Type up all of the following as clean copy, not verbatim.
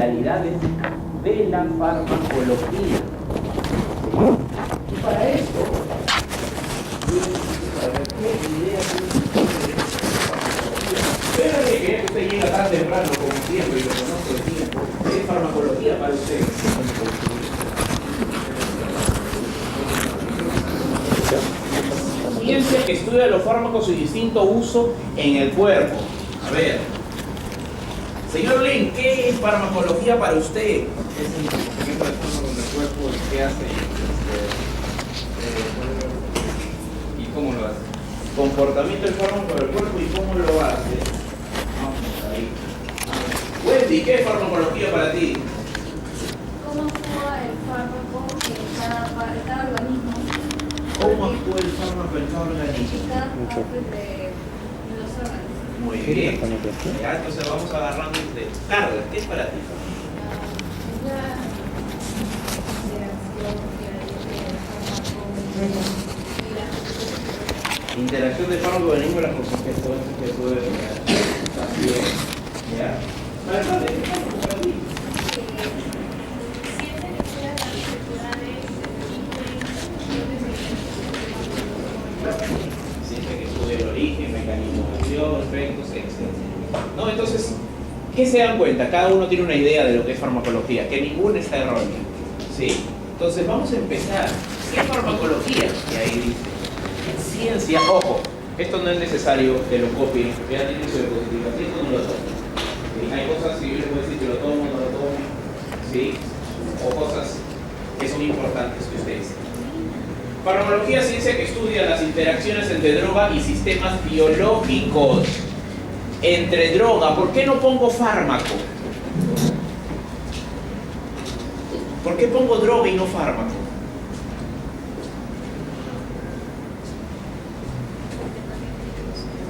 generalidades de la farmacología. Y para esto, ¿qué ideas pero que usted llega tan temprano como siempre y lo conozco el tiempo? ¿Qué es farmacología para usted? Ciencia que estudia los fármacos y distinto uso en el cuerpo. A ver, señor Lin, ¿qué es farmacología para usted? Es el comportamiento del fármaco en el cuerpo, qué hace y cómo lo hace. Comportamiento del fármaco del cuerpo y cómo lo hace. Vamos ahí. Wendy, ¿qué es farmacología para ti? ¿Cómo actúa el fármaco en cada organismo? ¿Cómo actúa el fármaco en cada organismo? En cada parte de los órganos. Muy bien. Ya, entonces vamos agarrando de carga. ¿Qué es para ti? Es la interacción que hay entre el fármaco y la Interacción de fármaco con el las cosas que puede también. ¿Ya? A ver, dale, ¿qué fármaco para ti? Ciencia que estudia el origen, mecanismo de acción, efectos, etc. No, entonces, ¿qué se dan cuenta? Cada uno tiene una idea de lo que es farmacología, que ninguna está errónea. ¿Sí? Entonces, vamos a empezar. ¿Qué es farmacología? Y ahí dice, ciencia, ojo, esto no es necesario que lo copien, porque ya tiene su diapositiva, esto no lo tomo. ¿Sí? Hay cosas que yo les puedo decir que lo tomo, no lo tomo, ¿sí? O cosas que son importantes que ustedes sepan. Farmacología es ciencia que estudia las interacciones entre droga y sistemas biológicos. Entre droga, ¿por qué no pongo fármaco? ¿Por qué pongo droga y no fármaco?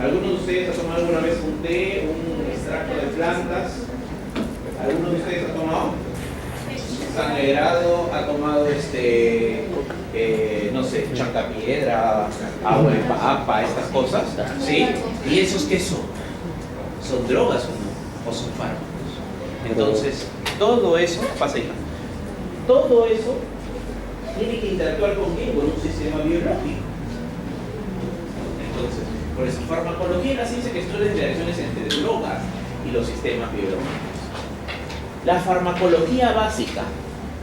¿Alguno de ustedes ha tomado alguna vez un té, un extracto de plantas? ¿Alguno de ustedes ha tomado? Sangrado, ha tomado no sé, chancapiedra, agua de papa, estas cosas, ¿sí? ¿Y esos qué son? ¿Son drogas o no? ¿O son fármacos? Entonces, todo eso, pasa ahí, todo eso tiene que interactuar con qué? Con un sistema biológico. Entonces, por eso, farmacología es la ciencia que estudia las interacciones entre drogas y los sistemas biológicos. La farmacología básica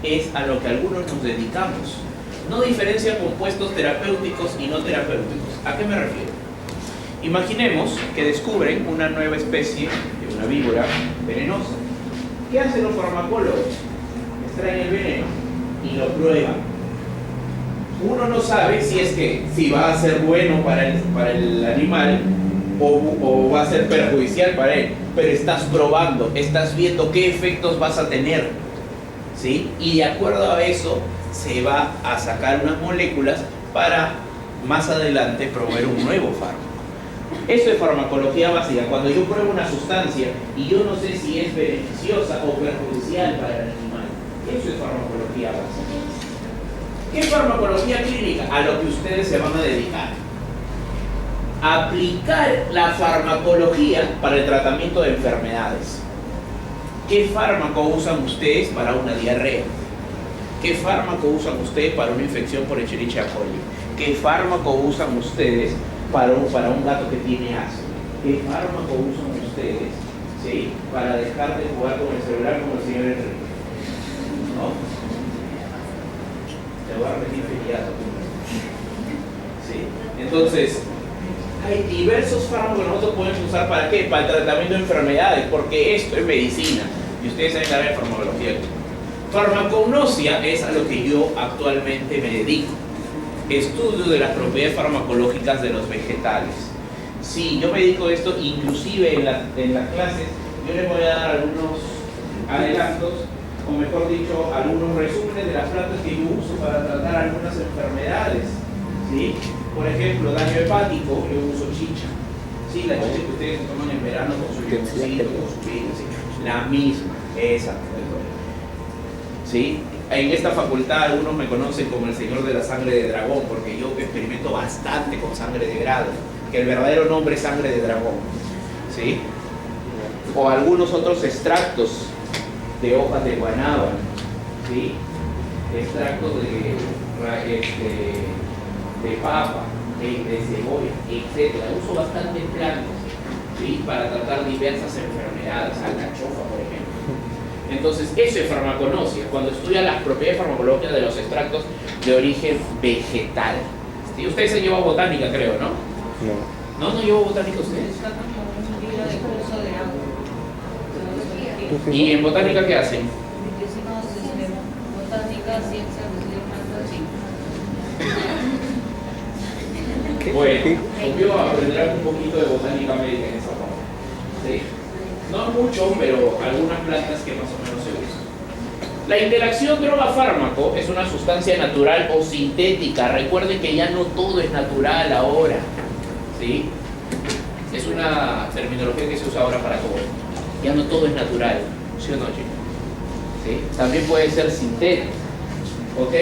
es a lo que algunos nos dedicamos. No diferencia compuestos terapéuticos y no terapéuticos. ¿A qué me refiero? Imaginemos que descubren una nueva especie de una víbora venenosa. ¿Qué hacen los farmacólogos? Extraen el veneno y lo prueban. Uno no sabe si va a ser bueno para el animal o va a ser perjudicial para él, pero estás probando, estás viendo qué efectos vas a tener, ¿sí? Y de acuerdo a eso se va a sacar unas moléculas para más adelante promover un nuevo fármaco. Eso es farmacología básica, cuando yo pruebo una sustancia y yo no sé si es beneficiosa o perjudicial para el animal. Eso es farmacología básica. ¿Qué es farmacología clínica? A lo que ustedes se van a dedicar. Aplicar la farmacología para el tratamiento de enfermedades. ¿Qué fármaco usan ustedes para una diarrea? ¿Qué fármaco usan ustedes para una infección por Escherichia coli? ¿Qué fármaco usan ustedes para un gato que tiene asma? ¿Qué fármaco usan ustedes, ¿sí?, para dejar de jugar con el celular como el señor Enrique? ¿No? Te voy a repetir feriado. ¿Sí? Entonces, hay diversos fármacos que nosotros podemos usar ¿para qué? Para el tratamiento de enfermedades, porque esto es medicina. Y ustedes saben la farmacología. Farmacognosia es a lo que yo actualmente me dedico. Estudio de las propiedades farmacológicas de los vegetales. Sí, yo me dedico a esto, inclusive en las clases, yo les voy a dar algunos adelantos, o mejor dicho, algunos resúmenes de las plantas que yo uso para tratar algunas enfermedades. ¿Sí? Por ejemplo, daño hepático, yo uso chicha. Sí, la chicha que ustedes toman en verano con su yogucito, con su vino, ¿sí? La misma, esa. ¿Sí? En esta facultad algunos me conocen como el señor de la sangre de dragón, porque yo experimento bastante con sangre de grado, que el verdadero nombre es sangre de dragón. ¿Sí? O algunos otros extractos de hojas de guanábana, ¿sí? Extractos de papa, de cebolla, etc. Uso bastantes plantas, ¿sí? Para tratar diversas enfermedades, alcachofa, por ejemplo. Entonces, eso es farmacognosia, cuando estudia las propiedades farmacológicas de los extractos de origen vegetal. ¿Sí? Ustedes han llevado botánica, creo, ¿no? No. ¿No llevó botánica ustedes? Está como un libro de curso de agua. ¿Y en botánica qué hacen? Hicimos botánica, ciencia, Bueno, obvio aprenderán un poquito de botánica médica en esa parte. ¿Sí? No mucho, pero algunas plantas que más o menos se usan. La interacción droga-fármaco es una sustancia natural o sintética. Recuerden que ya no todo es natural ahora. ¿Sí? Es una terminología que se usa ahora para todo. Ya no todo es natural. ¿Sí o no, chicos? ¿Sí? También puede ser sintético. ¿Ok?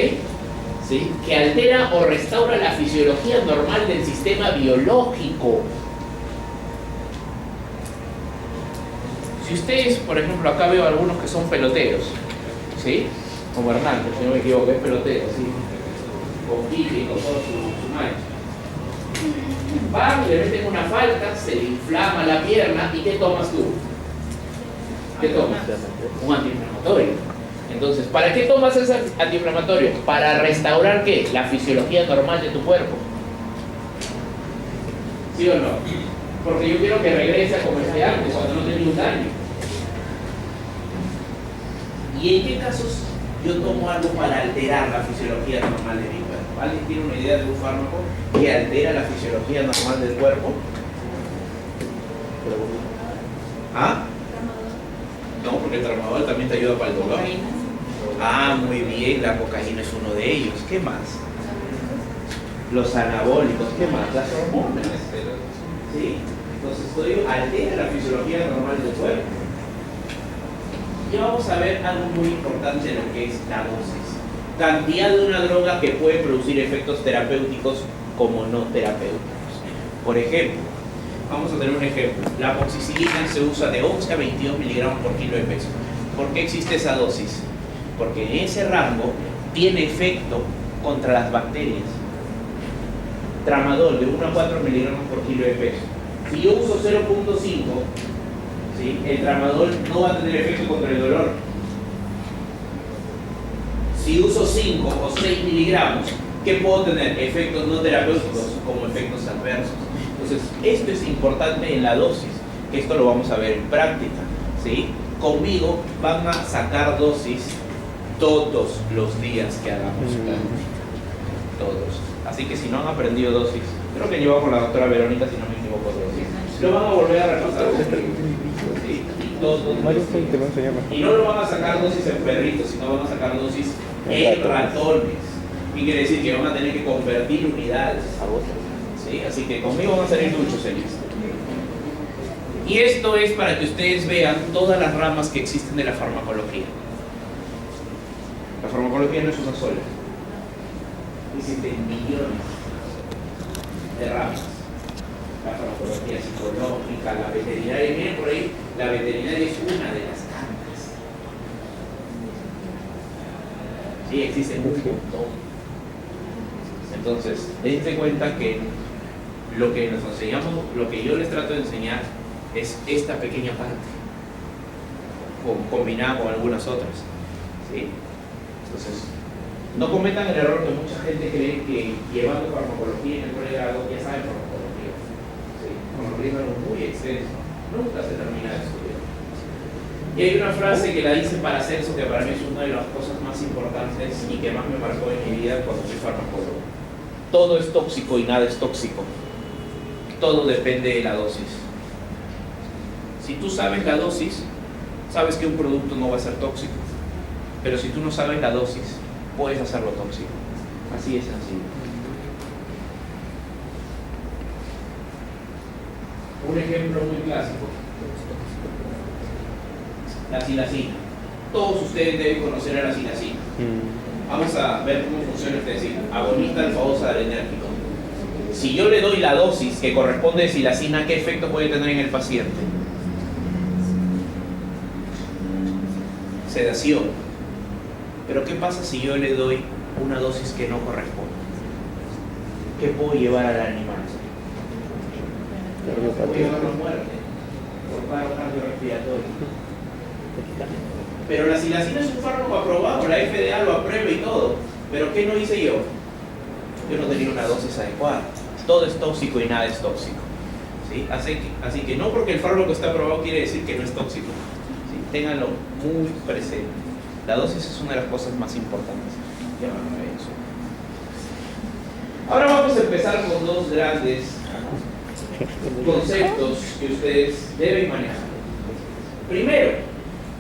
¿Sí? Que altera o restaura la fisiología normal del sistema biológico. Si ustedes, por ejemplo, acá veo algunos que son peloteros, ¿sí? Como Hernández, si no me equivoco, es pelotero, ¿sí? Con pique y con todo su macho. Van, le meten una falta, se le inflama la pierna, ¿y qué tomas tú? ¿Qué tomas? Un antiinflamatorio. Entonces, ¿para qué tomas ese antiinflamatorio? Para restaurar ¿qué? La fisiología normal de tu cuerpo. ¿Sí o no? Porque yo quiero que regrese a como esté antes, cuando no tenía un daño. ¿Y en qué casos yo tomo algo para alterar la fisiología normal de mi cuerpo? ¿Alguien tiene una idea de un fármaco que altera la fisiología normal del cuerpo? ¿Ah? No, porque el tramadol también te ayuda para el dolor. Ah, muy bien, la cocaína es uno de ellos. ¿Qué más? Los anabólicos, ¿qué más? Las hormonas. ¿Sí? Entonces, esto altera la fisiología normal del cuerpo. Y vamos a ver algo muy importante de lo que es la dosis. Cantidad de una droga que puede producir efectos terapéuticos como no terapéuticos. Por ejemplo, vamos a tener un ejemplo. La amoxicilina se usa de 11 a 22 miligramos por kilo de peso. ¿Por qué existe esa dosis? Porque en ese rango tiene efecto contra las bacterias. Tramadol de 1 a 4 miligramos por kilo de peso. Si yo uso 0.5, ¿sí? El tramadol no va a tener efecto contra el dolor. Si uso 5 o 6 miligramos, ¿qué puedo tener? Efectos no terapéuticos como efectos adversos. Entonces, esto es importante en la dosis, que esto lo vamos a ver en práctica, ¿sí? Conmigo van a sacar dosis todos los días que hagamos práctica. Todos. Así que si no han aprendido dosis, creo que llevamos con la doctora Verónica, si no me equivoco, dosis, lo van a volver a repasar. ¿Sí? Y todos los días. Y no lo van a sacar dosis en perritos, sino van a sacar dosis en ratones. ¿Qué quiere decir? Que van a tener que convertir unidades. ¿Sí? Así que conmigo van a salir muchos ellos. Y esto es para que ustedes vean todas las ramas que existen de la farmacología. La farmacología no es una sola. Existen millones de ramas. La farmacología psicológica, la veterinaria, y miren por ahí, la veterinaria es una de las tantas. Sí, existen un montón. Entonces, dense cuenta que lo que nos enseñamos, lo que yo les trato de enseñar es esta pequeña parte, combinada con algunas otras. ¿Sí? Entonces, no cometan el error que mucha gente cree que llevando farmacología en el pregrado ya saben farmacología. ¿Sí? Farmacología es algo muy extenso, nunca se termina de estudiar. Y hay una frase que la dice Paracelso, que para mí es una de las cosas más importantes y que más me marcó en mi vida cuando fui farmacólogo. Todo es tóxico y nada es tóxico. Todo depende de la dosis. Si tú sabes la dosis, sabes que un producto no va a ser tóxico. Pero si tú no sabes la dosis, puedes hacerlo tóxico. Así es sencillo. Un ejemplo muy clásico. La silacina. Todos ustedes deben conocer a la silacina. Vamos a ver cómo funciona este ciclo. Agonista alfa-oxoadrenérgico. Si yo le doy la dosis que corresponde de silacina, ¿qué efecto puede tener en el paciente? sedación. Pero ¿qué pasa si yo le doy una dosis que no corresponde? ¿Qué puedo llevar al animal? Puedo llevarlo a muerte por paro cardiorrespiratorio. Pero la silacina es un fármaco aprobado, la FDA lo aprueba y todo. Pero ¿qué no hice yo? Yo no tenía una dosis adecuada. Todo es tóxico y nada es tóxico. ¿Sí? Así que no porque el fármaco está aprobado quiere decir que no es tóxico. ¿Sí? Ténganlo muy presente. La dosis es una de las cosas más importantes. Llámame eso. Ahora vamos a empezar con dos grandes conceptos que ustedes deben manejar. Primero,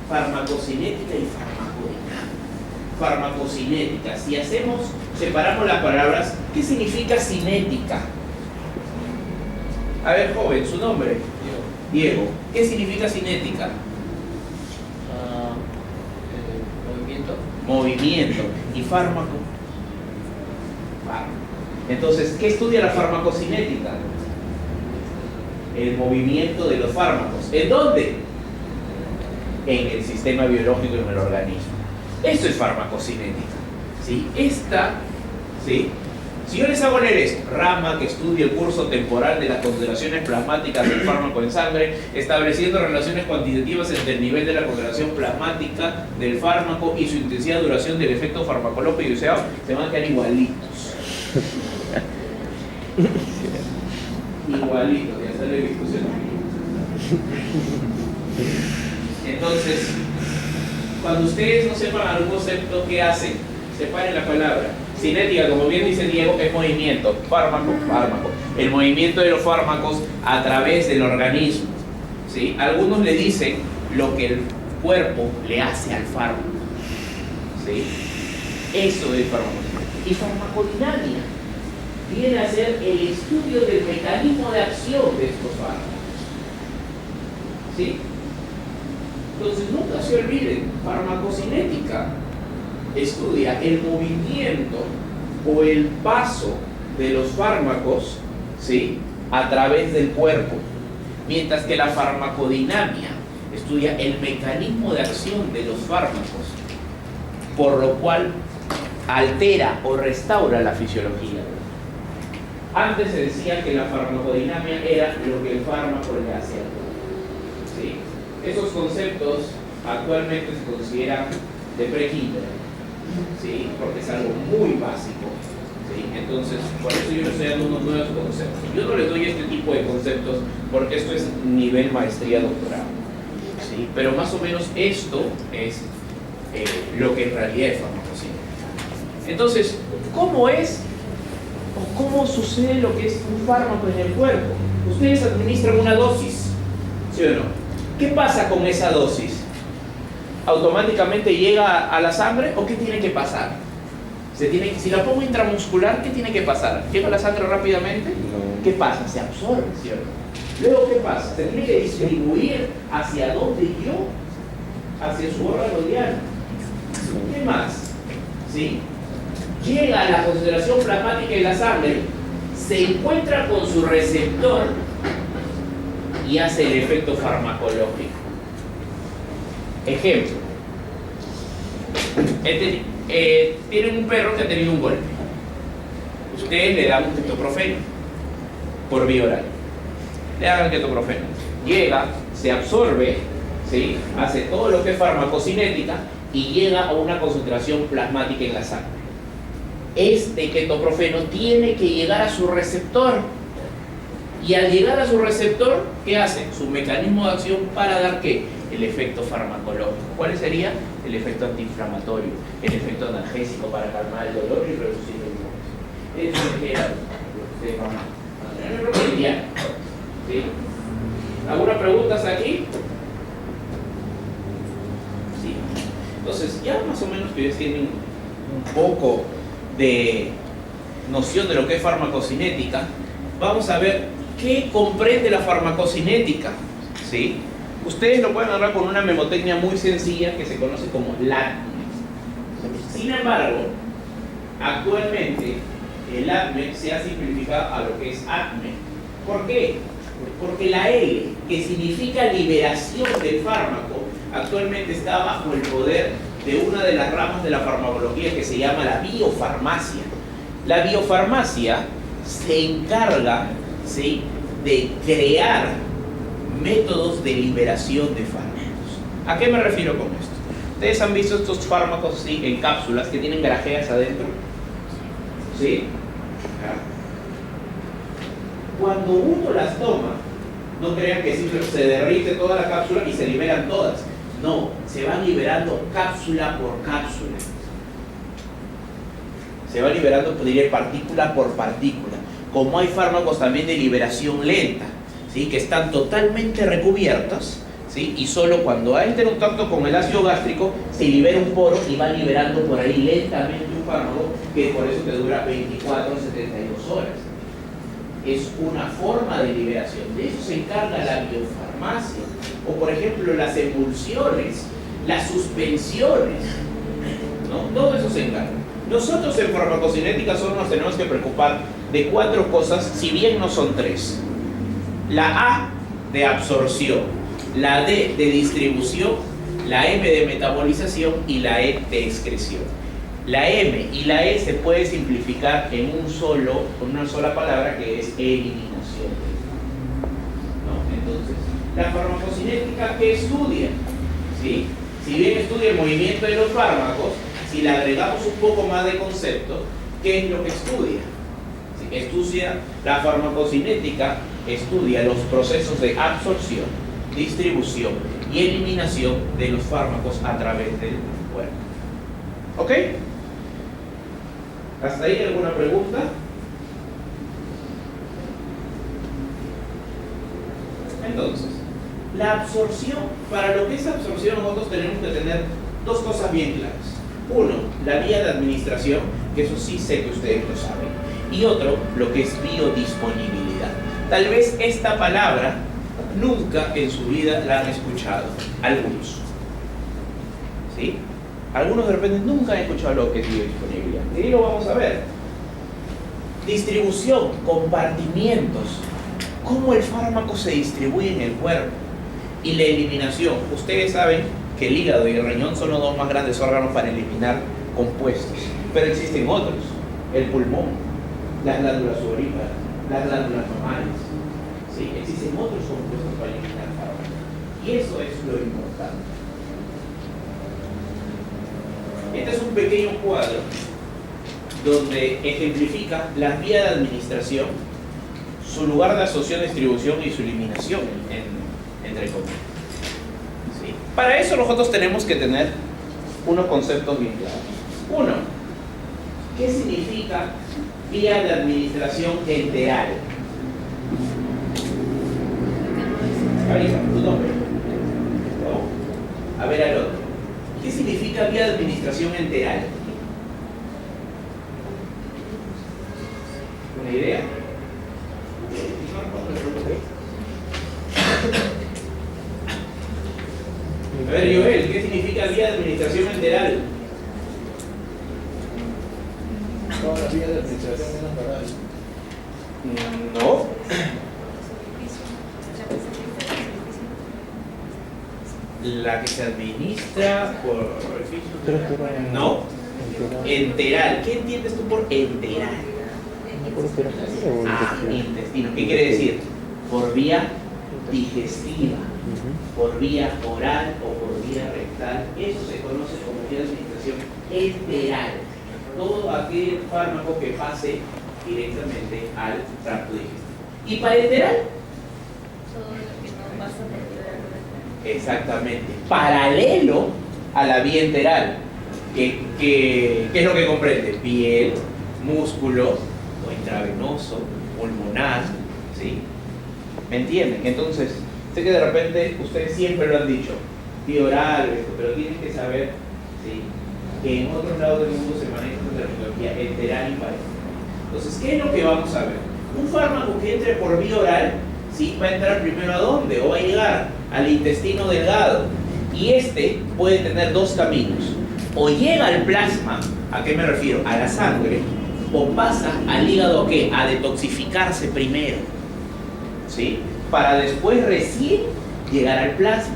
farmacocinética y farmacodinámica. Farmacocinética. Si separamos las palabras, ¿qué significa cinética? A ver, joven, su nombre. Diego. ¿Qué significa cinética? Movimiento. Movimiento. ¿Y fármaco? Fármaco. Entonces, ¿qué estudia la farmacocinética? El movimiento de los fármacos. ¿En dónde? En el sistema biológico y en el organismo. Eso es farmacocinética. ¿Sí? ¿Sí? Si yo les hago leer esto, rama que estudia el curso temporal de las concentraciones plasmáticas del fármaco en sangre, estableciendo relaciones cuantitativas entre el nivel de la concentración plasmática del fármaco y su intensidad, duración del efecto farmacológico y deseado, se van a quedar igualitos. Igualitos, ya sale discusión. Entonces, cuando ustedes no sepan algún concepto, ¿qué hacen? Separen la palabra. Cinética, como bien dice Diego, es movimiento. Fármaco. El movimiento de los fármacos a través del organismo. ¿Sí? Algunos le dicen lo que el cuerpo le hace al fármaco. ¿Sí? Eso es farmacodinámica. Y farmacodinámica viene a ser el estudio del mecanismo de acción de estos fármacos. ¿Sí? Entonces nunca se olviden, farmacocinética estudia el movimiento o el paso de los fármacos, ¿sí?, a través del cuerpo, mientras que la farmacodinámica estudia el mecanismo de acción de los fármacos, por lo cual altera o restaura la fisiología. Antes se decía que la farmacodinámica era lo que el fármaco le hace al cuerpo. ¿Sí? Esos conceptos actualmente se consideran de pre-kinder, ¿sí? Porque es algo muy básico. ¿Sí? Entonces, por eso yo les estoy dando unos nuevos conceptos. Yo no les doy este tipo de conceptos porque esto es nivel maestría doctorado. ¿Sí? Pero más o menos esto es lo que en realidad es farmacocinética. Entonces, ¿cómo es o cómo sucede lo que es un fármaco en el cuerpo? Ustedes administran una dosis, ¿sí o no? ¿Qué pasa con esa dosis? ¿Automáticamente llega a la sangre o qué tiene que pasar? Si la pongo intramuscular, ¿qué tiene que pasar? ¿Llega a la sangre rápidamente? No. ¿Qué pasa? Se absorbe, ¿cierto? Luego, ¿qué pasa? Se tiene que distribuir hacia dónde yo, hacia su órgano diario. ¿Qué más? ¿Sí? Llega a la concentración plasmática en la sangre, se encuentra con su receptor y hace el efecto farmacológico. Ejemplo. Tienen un perro que ha tenido un golpe. Ustedes le dan un ketoprofeno por vía oral. Le dan ketoprofeno. Llega, se absorbe, ¿sí?, hace todo lo que es farmacocinética y llega a una concentración plasmática en la sangre. Este ketoprofeno tiene que llegar a su receptor. Y al llegar a su receptor, ¿qué hace? Su mecanismo de acción para dar ¿qué? El efecto farmacológico. ¿Cuál sería? El efecto antiinflamatorio, el efecto analgésico para calmar el dolor y reducir el dolor. Eso es lo que ustedes van a tener cotidiano. ¿Sí? ¿Alguna pregunta hasta aquí? Sí. Entonces, ya más o menos que ustedes tienen un poco de noción de lo que es farmacocinética, vamos a ver qué comprende la farmacocinética. ¿Sí? Ustedes lo pueden hablar con una memotecnia muy sencilla que se conoce como LATME. Sin embargo, actualmente el LATME se ha simplificado a lo que es ATME. ¿Por qué? Porque la L, que significa liberación del fármaco, actualmente está bajo el poder de una de las ramas de la farmacología que se llama la biofarmacia. La biofarmacia se encarga, ¿sí?, de crear métodos de liberación de fármacos. ¿A qué me refiero con esto? Ustedes han visto estos fármacos, ¿sí?, en cápsulas que tienen grajeas adentro. ¿Sí? Cuando uno las toma, no crean que se derrite toda la cápsula y se liberan todas. No, se van liberando cápsula por cápsula. Se va liberando, diría, partícula por partícula. Como hay fármacos también de liberación lenta, ¿sí?, que están totalmente recubiertos, ¿sí?, y solo cuando entra en contacto con el ácido gástrico se libera un poro y va liberando por ahí lentamente un fármaco que por eso te dura 24 o 72 horas. Es una forma de liberación. De eso se encarga la biofarmacia. O por ejemplo las emulsiones, las suspensiones, ¿no? Todo eso se encarga. Nosotros en farmacocinética solo nos tenemos que preocupar de 4 cosas, si bien no son 3. La A de absorción, la D de distribución, la M de metabolización y la E de excreción. La M y la E se puede simplificar en una sola palabra, que es eliminación. ¿No? Entonces, la farmacocinética, ¿qué estudia? ¿Sí? Si bien estudia el movimiento de los fármacos, si le agregamos un poco más de concepto, ¿qué es lo que estudia? ¿Sí? Estudia la farmacocinética, estudia los procesos de absorción, distribución y eliminación de los fármacos a través del cuerpo. ¿Ok? ¿Hasta ahí alguna pregunta? Entonces, la absorción, para lo que es absorción nosotros tenemos que tener 2 cosas bien claras. Uno, la vía de administración, que eso sí sé que ustedes lo saben. Y otro, lo que es biodisponibilidad. Tal vez esta palabra nunca en su vida la han escuchado, algunos. ¿Sí? Algunos de repente nunca han escuchado lo que es biodisponibilidad. Y ahí lo vamos a ver. Distribución, compartimientos, cómo el fármaco se distribuye en el cuerpo. Y la eliminación. Ustedes saben que el hígado y el riñón son los 2 más grandes órganos para eliminar compuestos. Pero existen otros. El pulmón, las glándulas sudoríparas, las glándulas mamarias. ¿Sí? Existen otros compuestos para eliminar fármacos. Y eso es lo importante. Este es un pequeño cuadro donde ejemplifica las vías de administración, su lugar de asociación, distribución y su eliminación, entre comillas. ¿Sí? Para eso nosotros tenemos que tener unos conceptos bien claros. Uno, ¿qué significa vía de administración enteral? Karina, tu nombre. ¿No? A ver al otro. ¿Qué significa vía de administración enteral? ¿Una idea? A ver, Joel, ¿qué significa vía de administración enteral? Todas las vías de administración menos oral. No. La que se administra por... No. Enteral. ¿Qué entiendes tú por enteral? Intestino. ¿Qué quiere decir? Por vía digestiva, por vía oral o por vía rectal. Eso se conoce como vía de administración enteral. Todo aquel fármaco que pase directamente al tracto digestivo. ¿Y parenteral? Todo lo que no pasa por el Exactamente. Paralelo a la vía enteral. ¿Qué es lo que comprende? Piel, músculo, o intravenoso, pulmonar, ¿sí? ¿Me entienden? Entonces, sé que de repente ustedes siempre lo han dicho, vía oral, pero tienen que saber, ¿sí?, que en otros lados del mundo se maneja la terminología enteral y parenteral. Entonces, ¿qué es lo que vamos a ver? Un fármaco que entre por vía oral, ¿sí?, va a entrar primero a dónde? O va a llegar al intestino delgado. Y este puede tener 2 caminos. O llega al plasma, ¿a qué me refiero? A la sangre. O pasa al hígado, ¿a qué? A detoxificarse primero, ¿sí?, para después recién llegar al plasma.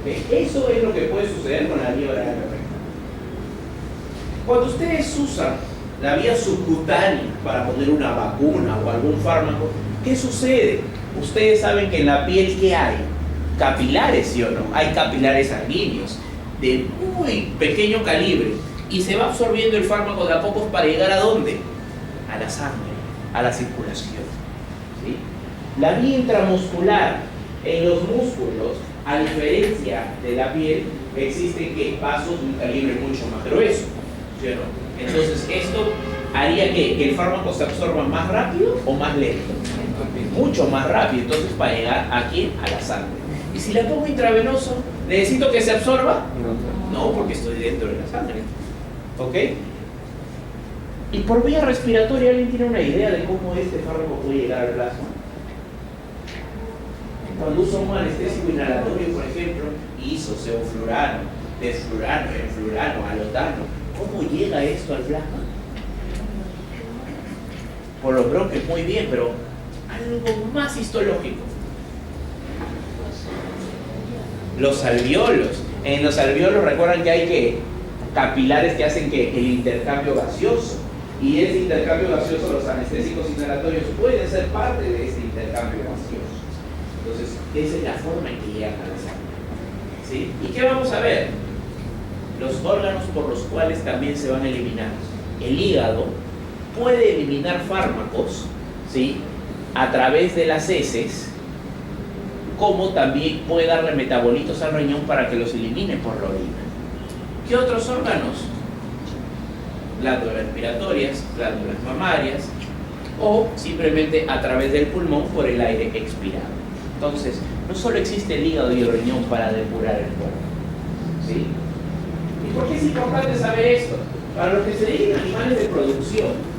¿Ok? Eso es lo que puede suceder con la vía oral recta. Cuando ustedes usan la vía subcutánea para poner una vacuna o algún fármaco, ¿qué sucede? Ustedes saben que en la piel, ¿qué hay? Capilares, ¿sí o no? Hay capilares sanguíneos de muy pequeño calibre y se va absorbiendo el fármaco de a pocos para llegar ¿a dónde? A la sangre, a la circulación. ¿Sí? La vía intramuscular en los músculos, a diferencia de la piel, existen ¿qué? Vasos de un calibre mucho más grueso, ¿sí o no? Entonces esto haría que el fármaco se absorba más rápido o más lento. Mucho más rápido, entonces para llegar aquí a la sangre. Y si le pongo intravenoso, ¿necesito que se absorba? No, porque estoy dentro de la sangre. ¿Ok? Y por vía respiratoria, ¿alguien tiene una idea de cómo este fármaco puede llegar al plasma? Cuando uso un anestésico inhalatorio, por ejemplo, isocevoflurano, desflurano, enflurano, alotano, ¿cómo llega esto al plasma? Por los bronquios, muy bien, pero algo más histológico. Los alveolos. En los alveolos recuerdan que hay que capilares que hacen que el intercambio gaseoso. Y ese intercambio gaseoso, los anestésicos inhalatorios pueden ser parte de este intercambio gaseoso. Entonces, esa es la forma en que llegan a la sangre. ¿Sí? ¿Y qué vamos a ver? Los órganos por los cuales también se van a eliminar. El hígado puede eliminar fármacos, ¿sí? A través de las heces, como también puede darle metabolitos al riñón para que los elimine por la orina. ¿Qué otros órganos? Glándulas respiratorias, glándulas mamarias, o simplemente a través del pulmón por el aire expirado. Entonces, no solo existe el hígado y el riñón para depurar el cuerpo, ¿sí? ¿Y por qué es importante saber esto? Para los que se dedican a animales de producción,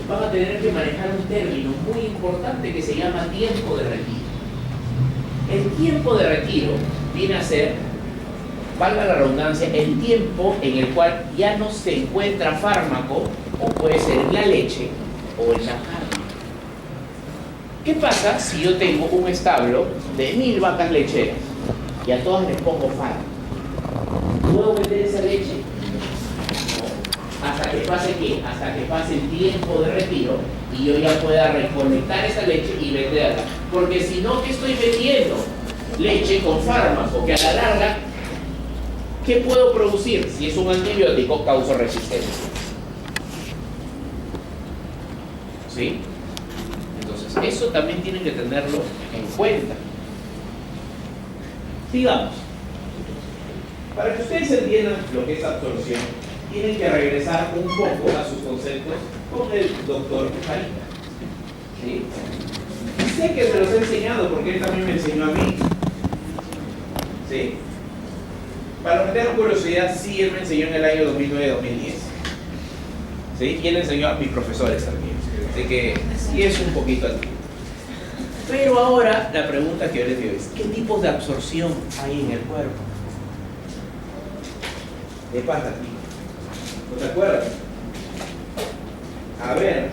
van a tener que manejar un término muy importante que se llama tiempo de retiro. El tiempo de retiro viene a ser, valga la redundancia, el tiempo en el cual ya no se encuentra fármaco, o puede ser en la leche o en la carne. ¿Qué pasa si yo tengo un establo de 1000 vacas lecheras y a todas les pongo fármaco? ¿Puedo vender esa leche? No. ¿Hasta que pase qué? Hasta que pase el tiempo de retiro y yo ya pueda recolectar esa leche y venderla. Porque si no, ¿qué estoy vendiendo? Leche con fármaco, que a la larga, ¿qué puedo producir? Si es un antibiótico, causa resistencia. ¿Sí? Entonces, eso también tienen que tenerlo en cuenta. Sigamos. Para que ustedes entiendan lo que es absorción, tienen que regresar un poco a sus conceptos con el doctor Jarita. ¿Sí? Y sé que se los he enseñado porque él también me enseñó a mí. ¿Sí? Para los que tengan curiosidad, sí, él me enseñó en el año 2009-2010. ¿Sí? Y él enseñó a mis profesores también. Así que sí es un poquito así. Pero ahora la pregunta que yo les digo es, ¿qué tipos de absorción hay en el cuerpo? ¿Qué pasa aquí? ¿No te acuerdas? A ver,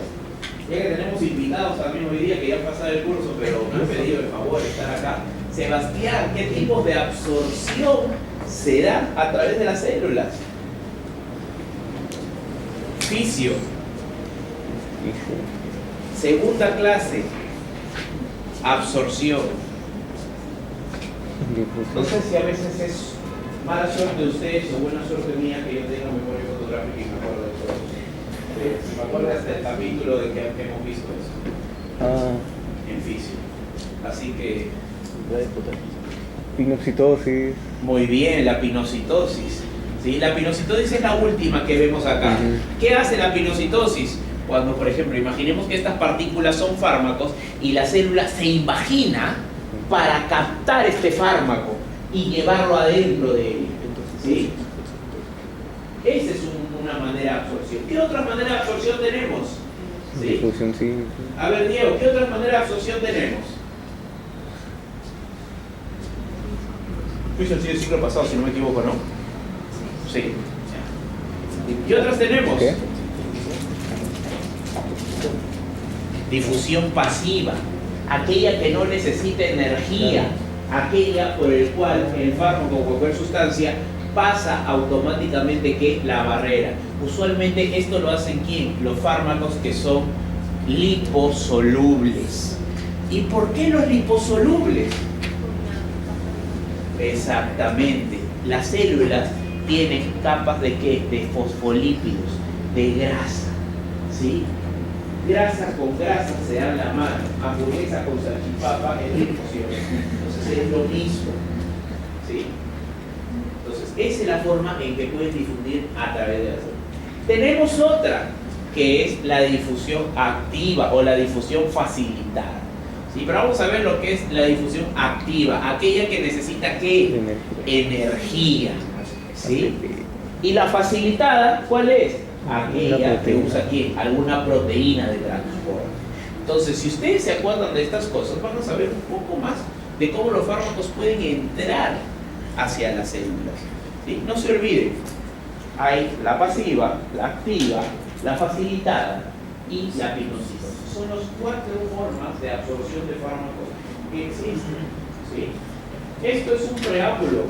ya que tenemos invitados también hoy día que ya han pasado el curso, pero me han pedido el favor de estar acá. Sebastián, ¿qué tipos de absorción se dan a través de las células? Fisio. Segunda clase. Absorción. No sé si a veces es mala suerte de ustedes o buena suerte mía que yo tenga memoria fotográfica y me acuerdo de todo. Me acuerdo hasta el capítulo de que hemos visto eso. En fisio. Así que... Pinocitosis. Muy bien, la pinocitosis. ¿Sí? La pinocitosis es la última que vemos acá. ¿Qué hace la pinocitosis? Cuando, por ejemplo, imaginemos que estas partículas son fármacos y la célula se invagina para captar este fármaco y llevarlo adentro de él. ¿Sí? Esa es una manera de absorción. ¿Qué otra manera de absorción tenemos? ¿Sí? Difusión, sí. A ver, Diego, ¿qué otra manera de absorción tenemos? Fui sencillo el ciclo pasado, si no me equivoco, ¿no? Sí. ¿Qué otras tenemos? ¿Qué? Difusión pasiva, aquella que no necesita energía aquella por el cual el fármaco o cualquier sustancia pasa automáticamente que la barrera. Usualmente esto lo hacen ¿quién? Los fármacos que son liposolubles. ¿Y por qué los liposolubles? Exactamente. Las células tienen capas de ¿qué? De fosfolípidos, de grasa, ¿sí? Grasa con grasa se dan la mano, hamburguesa con salchipapa es difusión. Entonces es lo mismo, ¿sí? Entonces esa es la forma en que puedes difundir a través de la célula. Tenemos otra, que es la difusión activa o la difusión facilitada. ¿Sí? Pero vamos a ver lo que es la difusión activa, aquella que necesita ¿qué? Energía. ¿Sí? Y la facilitada, ¿cuál es? Aquella que usa ¿quién? Alguna proteína de transporte. Entonces, si ustedes se acuerdan de estas cosas, van a saber un poco más de cómo los fármacos pueden entrar hacia las células. ¿Sí? No se olviden, hay la pasiva, la activa, la facilitada y la pinocitosis. Son las 4 formas de absorción de fármacos que existen. ¿Sí? Esto es un preámbulo.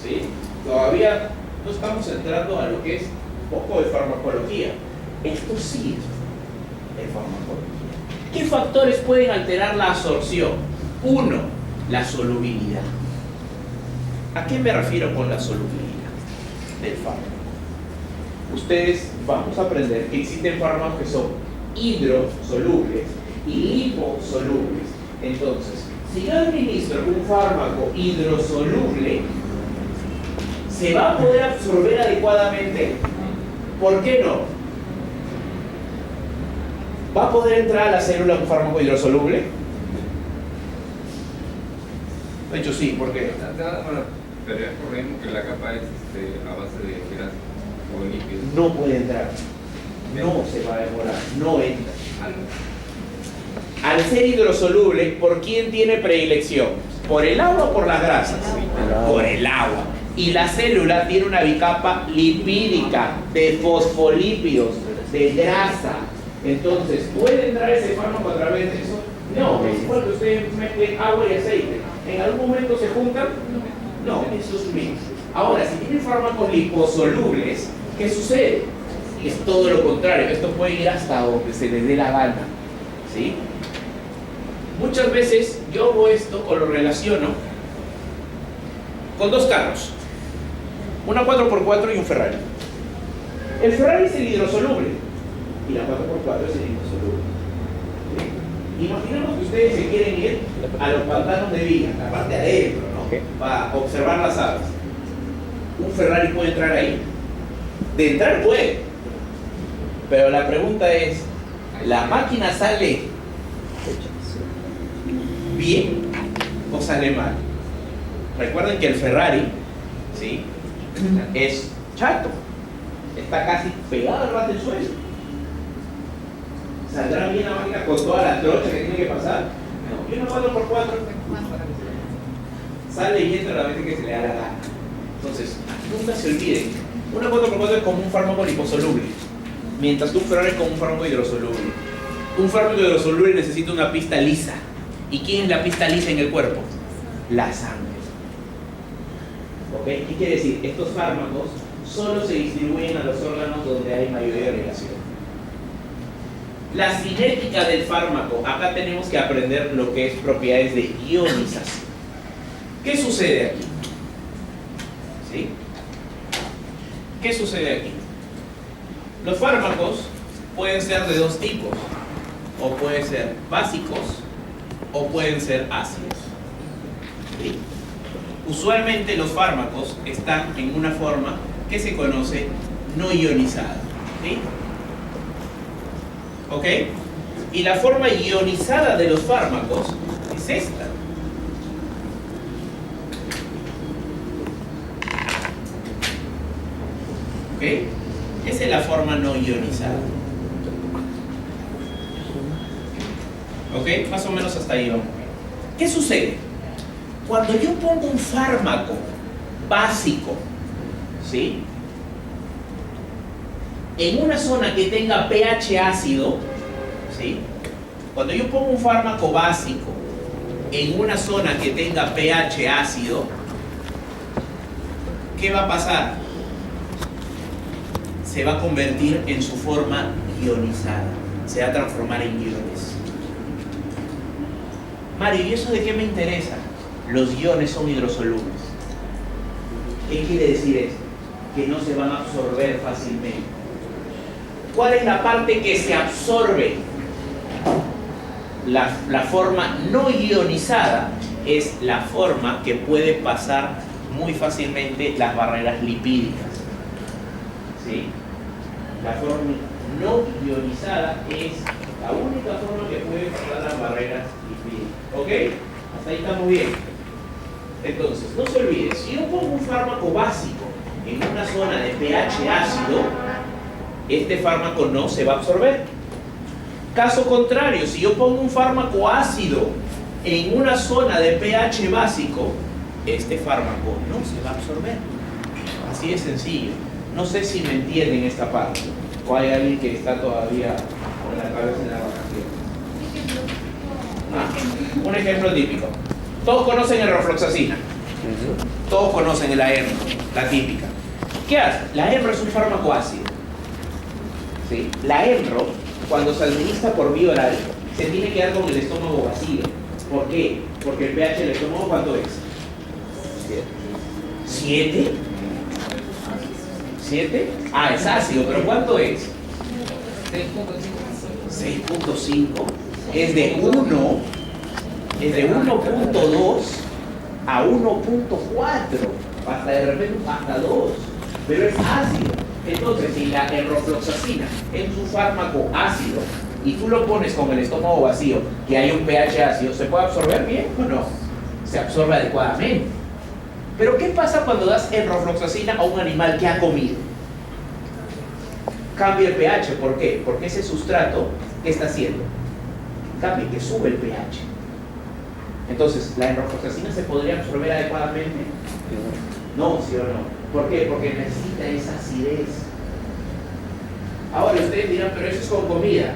¿Sí? Todavía no estamos entrando a lo que es un poco de farmacología. Esto sí es farmacología. ¿Qué factores pueden alterar la absorción? 1. La solubilidad. ¿A qué me refiero con la solubilidad del fármaco? Ustedes vamos a aprender que existen fármacos que son hidrosolubles y liposolubles. Entonces, si yo administro un fármaco hidrosoluble, ¿se va a poder absorber adecuadamente? ¿Por qué no? ¿Va a poder entrar a la célula un fármaco hidrosoluble? De hecho sí, ¿por qué? Bueno, pero es por lo mismo que la capa es a base de grasa o lípidos. No puede entrar. No se va a demorar, no entra. Al ser hidrosoluble, ¿por quién tiene predilección? ¿Por el agua o por las grasas? Por el agua. Y la célula tiene una bicapa lipídica de fosfolípidos, de grasa. Entonces, ¿puede entrar ese fármaco a través de eso? No, es igual que ustedes meten agua y aceite. ¿En algún momento se juntan? No, eso es mismo. Ahora, si tienen fármacos liposolubles, ¿qué sucede? Es todo lo contrario, esto puede ir hasta donde se les dé la gana, ¿sí? Muchas veces yo hago esto o lo relaciono con 2 carros, una 4x4 y un Ferrari. El Ferrari es el hidrosoluble y la 4x4 es el liposoluble. ¿Sí? Imaginemos que ustedes se quieren ir a los pantanos de Villa, la parte de adentro, ¿no? Para observar las aves. ¿Un Ferrari puede entrar ahí? De entrar puede. Pero la pregunta es, ¿la máquina sale bien o sale mal? Recuerden que el Ferrari, ¿sí? Es chato, está casi pegado al ras del suelo. ¿Saldrá bien la máquina con toda la trocha que tiene que pasar? No. Y una 4x4 sale y entra la vez que se le da la gana. Entonces, nunca se olviden, una 4x4 es como un fármaco liposoluble, mientras que un Ferrari es como un fármaco hidrosoluble. Un fármaco hidrosoluble necesita una pista lisa. ¿Y quién es la pista lisa en el cuerpo? La sangre. ¿Ok? ¿Qué quiere decir? Estos fármacos solo se distribuyen a los órganos donde hay mayoría de relación. La cinética del fármaco. Acá tenemos que aprender lo que es propiedades de ionización. ¿Qué sucede aquí? ¿Sí? ¿Qué sucede aquí? Los fármacos pueden ser de 2 tipos, o pueden ser básicos o pueden ser ácidos. ¿Sí? Usualmente los fármacos están en una forma que se conoce no ionizada. ¿Sí? ¿Ok? Y la forma ionizada de los fármacos es esta. ¿Ok? Esa es la forma no ionizada. ¿Ok? Más o menos hasta ahí vamos. ¿Qué sucede? Cuando yo pongo un fármaco básico, ¿sí? En una zona que tenga pH ácido, ¿sí? Cuando yo pongo un fármaco básico en una zona que tenga pH ácido, ¿qué va a pasar? Se va a convertir en su forma ionizada, se va a transformar en iones. Mario, ¿y eso de qué me interesa? Los iones son hidrosolubles. ¿Qué quiere decir esto? Que no se van a absorber fácilmente. ¿Cuál es la parte que se absorbe? La forma no ionizada es la forma que puede pasar muy fácilmente las barreras lipídicas. ¿Sí? La forma no ionizada es la única forma que puede pasar las barreras lipídicas. ¿Ok? Hasta ahí estamos bien. Entonces, no se olvide, si yo pongo un fármaco básico en una zona de pH ácido, este fármaco no se va a absorber. Caso contrario, si yo pongo un fármaco ácido en una zona de pH básico, este fármaco no se va a absorber. Así de sencillo. No sé si me entienden esta parte, o hay alguien que está todavía con la cabeza en la vacación. Un ejemplo típico. Todos conocen el rofloxacina. Todos conocen la EMRO, la típica. ¿Qué hace? La EMRO es un fármaco ácido. ¿Sí? La EMRO, cuando se administra por vía oral, se tiene que dar con el estómago vacío. ¿Por qué? Porque el pH del estómago, ¿cuánto es? 7. ¿7? Ah, es ácido, pero ¿cuánto es? 6.5. Es de 1, es de 1.2 a 1.4, hasta de repente hasta 2, pero es ácido. Entonces, si la rofloxacina es un fármaco ácido y tú lo pones con el estómago vacío, que hay un pH ácido, ¿se puede absorber bien o no? Se absorbe adecuadamente. Pero ¿qué pasa cuando das rofloxacina a un animal que ha comido? Cambia el pH, ¿por qué? Porque ese sustrato, ¿qué está haciendo? Cambia, que sube el pH. Entonces, ¿la rofloxacina se podría absorber adecuadamente? No, ¿sí o no? ¿Por qué? Porque necesita esa acidez. Ahora ustedes dirán, pero eso es con comida.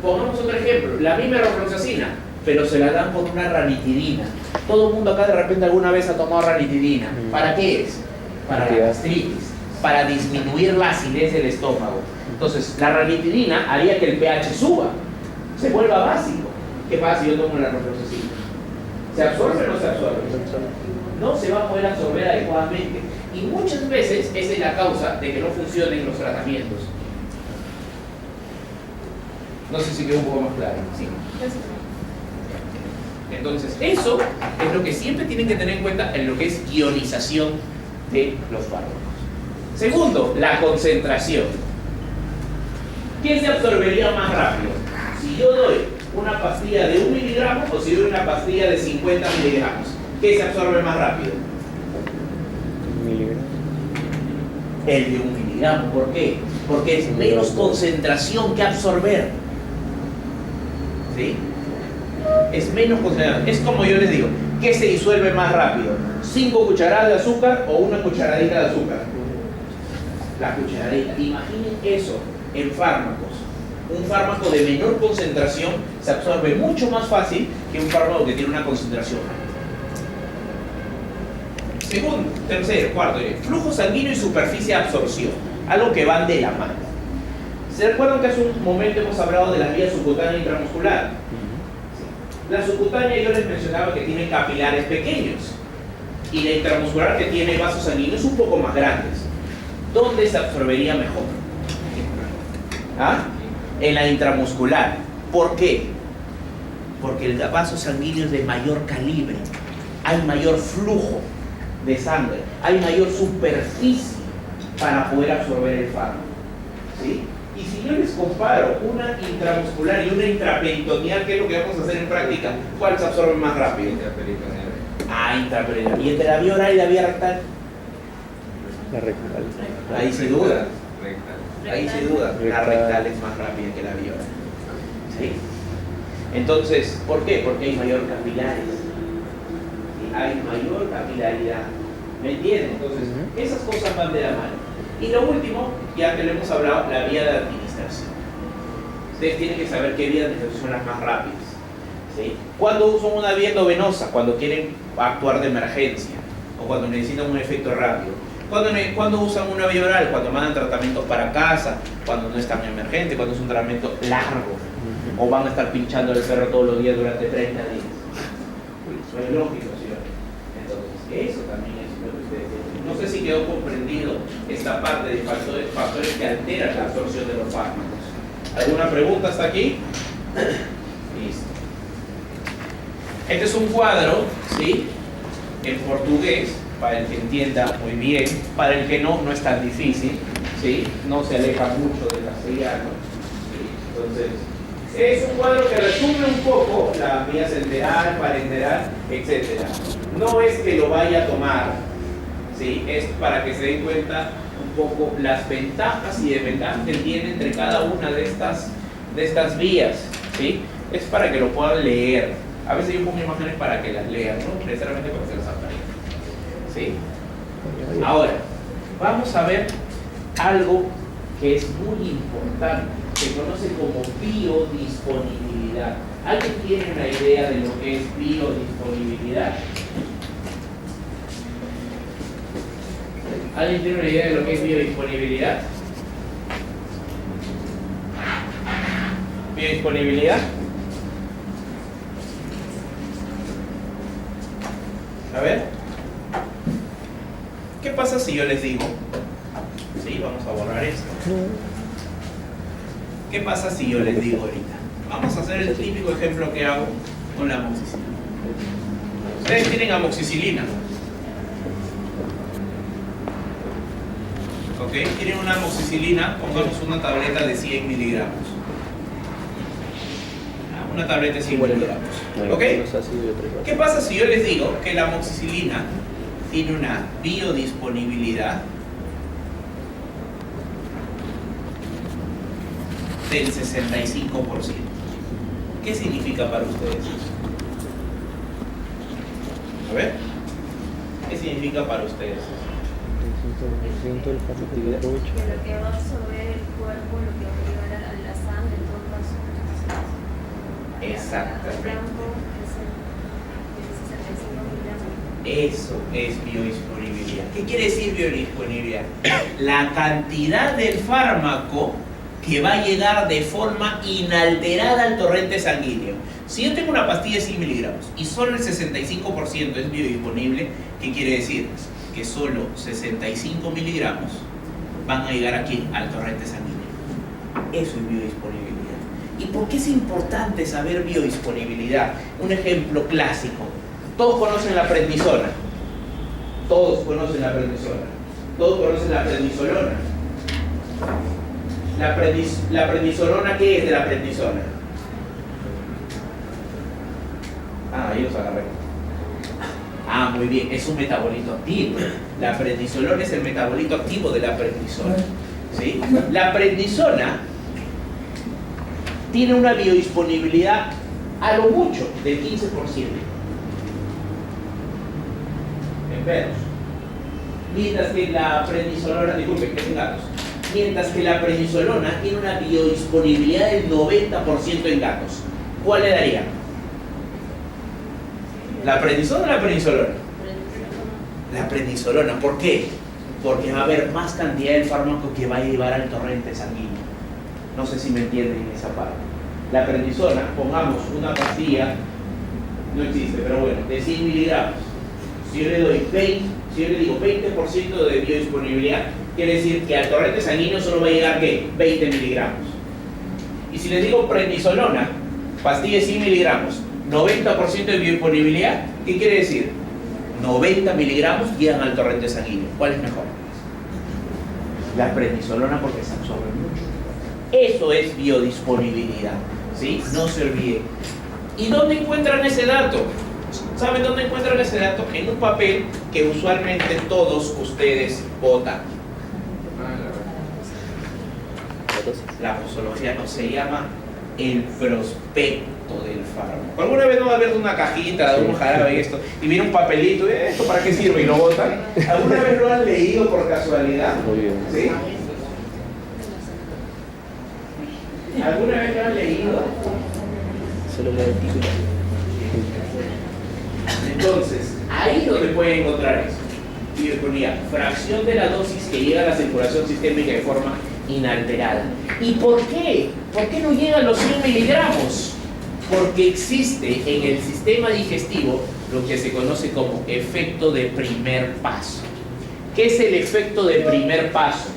Pongamos otro ejemplo, la misma rofloxacina, pero se la dan con una ranitidina. Todo el mundo acá de repente alguna vez ha tomado ranitidina. ¿Para qué es? Para la gastritis, para disminuir la acidez del estómago. Entonces, la ranitidina haría que el pH suba, se vuelva básico. ¿Qué pasa si yo tomo la rofloxacina? ¿Se absorbe o no se absorbe? No se va a poder absorber adecuadamente. Y muchas veces esa es la causa de que no funcionen los tratamientos. No sé si quedó un poco más claro. ¿Sí? Entonces, eso es lo que siempre tienen que tener en cuenta en lo que es ionización de los fármacos. Segundo, la concentración. ¿Qué se absorbería más rápido? Si yo doy una pastilla de 1 miligramo o si doy una pastilla de 50 miligramos, ¿qué se absorbe más rápido? El de 1 miligramo. ¿Por qué? Porque es menos concentración que absorber. ¿Sí? Es menos concentración. Es como yo les digo, ¿qué se disuelve más rápido? ¿5 cucharadas de azúcar o una cucharadita de azúcar? La cucharadita. Imaginen eso en fármacos. Un fármaco de menor concentración se absorbe mucho más fácil que un fármaco que tiene una concentración alta. Segundo, tercero, cuarto, flujo sanguíneo y superficie de absorción, algo que van de la mano. ¿Se recuerdan que hace un momento hemos hablado de la vía subcutánea e intramuscular? La subcutánea yo les mencionaba que tiene capilares pequeños y la intramuscular que tiene vasos sanguíneos un poco más grandes. ¿Dónde se absorbería mejor? ¿Ah? En la intramuscular. ¿Por qué? Porque el vaso sanguíneo es de mayor calibre, hay mayor flujo de sangre, hay mayor superficie para poder absorber el fármaco. ¿Sí? Y si yo les comparo una intramuscular y una intraperitoneal, ¿qué es lo que vamos a hacer en práctica? ¿Cuál se absorbe más rápido? Intraperitoneal. Ah, intraperitoneal. ¿Y entre la vía oral y la vía rectal? La rectal. Ahí se duda. Rectal. Ahí se duda. La rectal es más rápida que la vía oral. ¿Sí? Entonces, ¿por qué? Porque hay mayor capilares. ¿Sí? Hay mayor capilaridad. ¿Me entienden? Entonces, esas cosas van de la mano. Y lo último, ya que lo hemos hablado, la vía de administración. Ustedes tienen que saber qué vías de administración son las más rápidas. ¿sí? ¿Cuándo usan una vía endovenosa? Cuando quieren actuar de emergencia o cuando necesitan un efecto rápido. ¿Cuándo usan una vía oral? Cuando mandan tratamientos para casa, cuando no es tan emergente, cuando es un tratamiento largo o van a estar pinchando al perro todos los días durante 30 días. Eso es lógico, ¿sí? Entonces, eso también es lo que ustedes dicen. No sé si quedó comprendido esta parte de factores que alteran la absorción de los fármacos. ¿Alguna pregunta hasta aquí? Listo. Este es un cuadro, ¿sí? En portugués, para el que entienda muy bien, para el que no, no es tan difícil, ¿sí? No se aleja mucho del castellano, ¿sí? Entonces, es un cuadro que resume un poco la vía enteral, parenteral, etc. No es que lo vaya a tomar, ¿sí? Es para que se den cuenta un poco las ventajas y desventajas que tiene entre cada una de estas vías, ¿sí? Es para que lo puedan leer. A veces yo pongo imágenes para que las lean, no necesariamente para que se las aprendan, ¿sí? Ahora, vamos a ver algo que es muy importante. Se conoce como biodisponibilidad. ¿Alguien tiene una idea de lo que es biodisponibilidad? ¿Alguien tiene una idea de lo que es biodisponibilidad? ¿Biodisponibilidad? A ver. ¿Qué pasa si yo les digo? Sí, vamos a borrar esto. ¿Qué pasa si yo les digo ahorita? Vamos a hacer el típico ejemplo que hago con la amoxicilina. Ustedes tienen amoxicilina. ¿Ok? Tienen una amoxicilina, pongamos una tableta de 100 miligramos. Una tableta de 100 miligramos. ¿Ok? ¿Qué pasa si yo les digo que la amoxicilina tiene una biodisponibilidad del 65%? ¿Qué significa para ustedes eso? A ver, ¿qué significa para ustedes eso? Que lo que va a absorber el cuerpo, lo que va a llegar a la sangre, todo va a ser Exactamente. El 65 miligramos. Eso es biodisponibilidad. ¿Qué quiere decir biodisponibilidad? La cantidad del fármaco que va a llegar de forma inalterada al torrente sanguíneo. Si yo tengo una pastilla de 100 miligramos y solo el 65% es biodisponible, ¿qué quiere decir? Que solo 65 miligramos van a llegar aquí al torrente sanguíneo. Eso es biodisponibilidad. ¿Y por qué es importante saber biodisponibilidad? Un ejemplo clásico. Todos conocen la prednisona. Todos conocen la prednisona. Todos conocen la prednisolona. La prednisolona, ¿qué es de la prednisona? Ah, ahí los agarré. Ah, muy bien, es un metabolito activo. La prednisolona es el metabolito activo de la prednisona, ¿sí? La prednisona tiene una biodisponibilidad a lo mucho del 15%. En perros. Mientras que la prednisolona, disculpen, que es en gatos. Mientras que la prednisolona tiene una biodisponibilidad del 90% en gatos. ¿Cuál le daría? ¿La prednisona o la prednisolona? La prednisolona. ¿Por qué? Porque va a haber más cantidad del fármaco que va a llevar al torrente sanguíneo. No sé si me entienden en esa parte. La prednisona, pongamos una pastilla, no existe, pero bueno, de 100 miligramos. Si yo le doy 20, si yo le digo 20% de biodisponibilidad, quiere decir que al torrente sanguíneo solo va a llegar, ¿qué? 20 miligramos. Y si les digo prednisolona, pastilla de 100 miligramos, 90% de biodisponibilidad, ¿qué quiere decir? 90 miligramos llegan al torrente sanguíneo. ¿Cuál es mejor? La prednisolona, porque se absorbe mucho. Eso es biodisponibilidad, ¿sí? No se olviden. ¿Y dónde encuentran ese dato? ¿Saben dónde encuentran ese dato? En un papel que usualmente todos ustedes votan. La posología no se llama el prospecto del fármaco. ¿Alguna vez no va a haber una cajita de un jarabe y esto? Y viene un papelito, ¿esto para qué sirve? Y lo botan. ¿Alguna vez lo han leído por casualidad? Muy bien. ¿Sí? ¿Alguna vez lo han leído? Solo la del título. Entonces, ahí es donde pueden encontrar eso. Y yo ponía fracción de la dosis que llega a la circulación sistémica de forma inalterada. ¿Y por qué? ¿Por qué no llega a los 100 miligramos? Porque existe en el sistema digestivo lo que se conoce como efecto de primer paso. ¿Qué es el efecto de primer paso?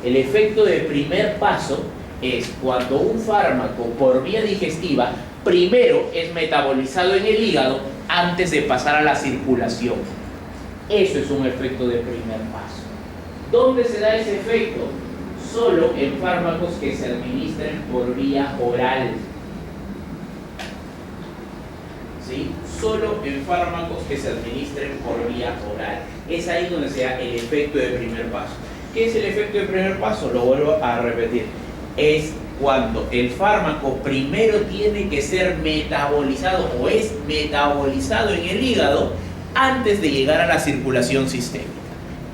El efecto de primer paso es cuando un fármaco por vía digestiva primero es metabolizado en el hígado antes de pasar a la circulación. Eso es un efecto de primer paso. ¿Dónde se da ese efecto? Solo en fármacos que se administren por vía oral. ¿Sí? Solo en fármacos que se administren por vía oral. Es ahí donde se da el efecto de primer paso. ¿Qué es el efecto de primer paso? Lo vuelvo a repetir. Es cuando el fármaco primero tiene que ser metabolizado o es metabolizado en el hígado antes de llegar a la circulación sistémica.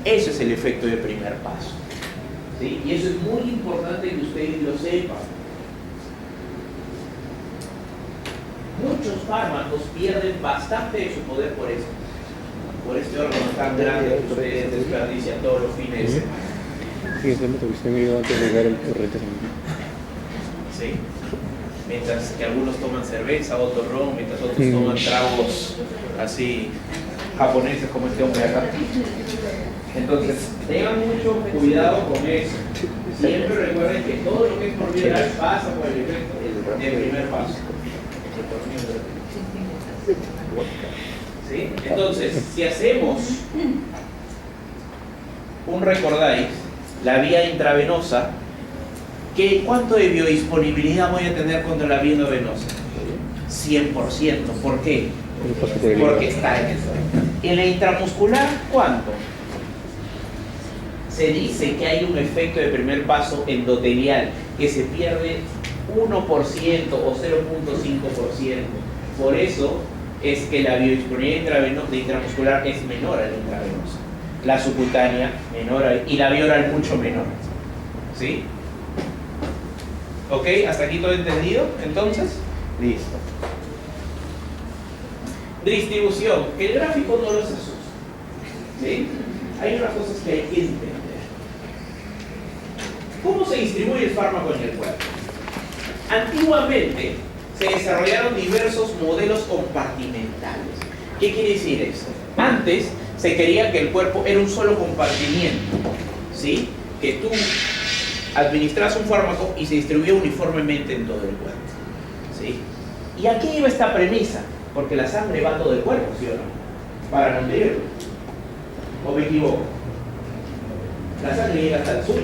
Eso es el efecto de primer paso. ¿Sí? Y eso es muy importante que ustedes lo sepan. Muchos fármacos pierden bastante de su poder por eso. Por este órgano tan grande que ustedes desperdician todos los fines de semana. Sí, eso es lo que usted me dio antes de dar el corriente sanguíneo. ¿Sí? Mientras que algunos toman cerveza, otros ron, mientras otros toman tragos así japoneses como este hombre acá. Entonces, tengan mucho cuidado con eso. Siempre recuerden que todo lo que es por vía oral pasa por el efecto del primer paso. ¿Sí? Entonces, si hacemos un recordáis, la vía intravenosa, ¿cuánto de biodisponibilidad voy a tener contra la vía endovenosa? 100%. ¿Por qué? Porque está en eso. En la intramuscular, ¿cuánto? Se dice que hay un efecto de primer paso endotelial que se pierde 1% o 0.5%. Por eso es que la biodisponibilidad de intramuscular es menor a la intravenosa. La subcutánea menor y la vía oral mucho menor. ¿Sí? ¿Ok? ¿Hasta aquí todo entendido? Entonces, listo. Distribución. El gráfico no los asusta. ¿Sí? Hay unas cosas que hay que entender. ¿Cómo se distribuye el fármaco en el cuerpo? Antiguamente se desarrollaron diversos modelos compartimentales. ¿Qué quiere decir esto? Antes se creía que el cuerpo era un solo compartimiento, ¿sí? Que tú administras un fármaco y se distribuye uniformemente en todo el cuerpo, ¿sí? ¿Y a qué iba esta premisa? Porque la sangre va a todo el cuerpo, ¿sí o no? Para nutrirlo. ¿O me equivoco? La sangre llega hasta el suyo,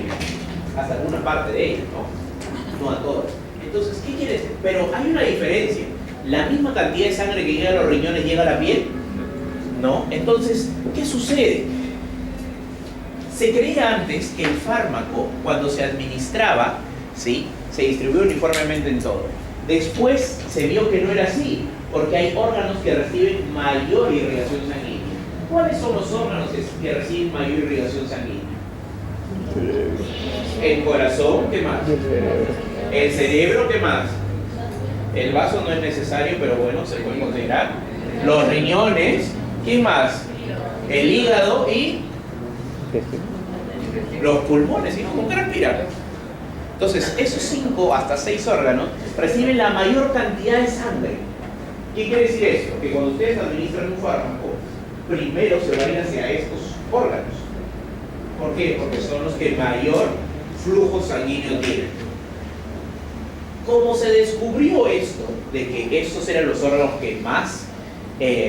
hasta alguna parte de ella, ¿no? No a todo. Entonces, ¿qué quiere decir? Pero hay una diferencia. ¿La misma cantidad de sangre que llega a los riñones llega a la piel? ¿No? Entonces, ¿qué sucede? Se creía antes que el fármaco, cuando se administraba, ¿sí?, se distribuía uniformemente en todo. Después se vio que no era así, porque hay órganos que reciben mayor irrigación sanguínea. ¿Cuáles son los órganos que reciben mayor irrigación sanguínea? El corazón, ¿qué más? El cerebro, ¿qué más? El vaso no es necesario, pero bueno, se puede considerar. Los riñones, ¿qué más? El hígado y los pulmones, ¿sí? ¿Cómo que respiran? Entonces, esos 5 hasta 6 órganos reciben la mayor cantidad de sangre. ¿Qué quiere decir esto? Que cuando ustedes administran un fármaco, primero se van a ir hacia estos órganos. ¿Por qué? Porque son los que mayor flujo sanguíneo tienen. Como se descubrió esto, de que estos eran los órganos que más